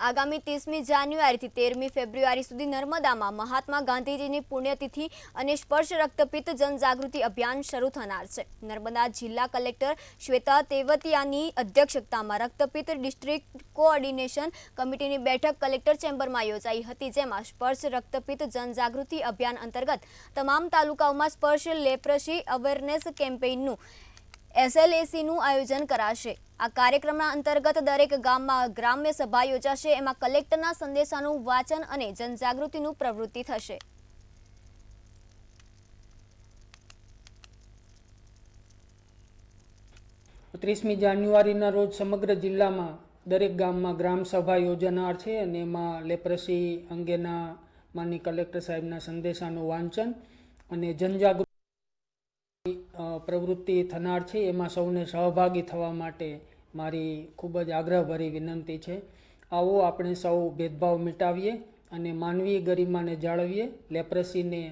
આગામી 30મી જાન્યુઆરીથી 13મી ફેબ્રુઆરી સુધી નર્મદામાં મહાત્મા ગાંધીજીની પુણ્યતિથિ અને સ્પર્શ રક્તપિત્ત જનજાગૃતિ અભિયાન શરૂ થનાર છે। નર્મદા જિલ્લા કલેક્ટર શ્વેતા તેવતિયાની અધ્યક્ષતામાં રક્તપિત્ત ડિસ્ટ્રિક્ટ કોઓર્ડિનેશન કમિટીની બેઠક કલેક્ટર ચેમ્બરમાં યોજાઈ હતી, જેમાં સ્પર્શ રક્તપિત્ત જનજાગૃતિ અભિયાન અંતર્ગત તમામ તાલુકાઓમાં સ્પર્શ લેપ્રસી અવેરનેસ કેમ્પેઇનનું SLACનું આયોજન કરાશે। આ કાર્યક્રમના અંતર્ગત દરેક ગામમાં ગ્રામ્ય સભા યોજાશે। એમાં કલેક્ટરના સંદેશાનું વાંચન અને જનજાગૃતિનું પ્રવૃત્તિ થશે। 30મી જાન્યુઆરીના રોજ સમગ્ર જિલ્લામાં દરેક ગામમાં ગ્રામ સભા યોજાનાર છે અને એમાં લેપ્રસી અંગેના માનનીય કલેક્ટર સાહેબના સંદેશાનું વાંચન અને જનજાગૃતિ પ્રવૃત્તિ થનાર છે। એમાં સૌને સહભાગી થવા માટે મારી ખૂબ જ આગ્રહભરી વિનંતી છે। આવો આપણે સૌ ભેદભાવ મિટાવીએ અને માનવીય ગરિમાને જાળવીએ, લેપ્રસીને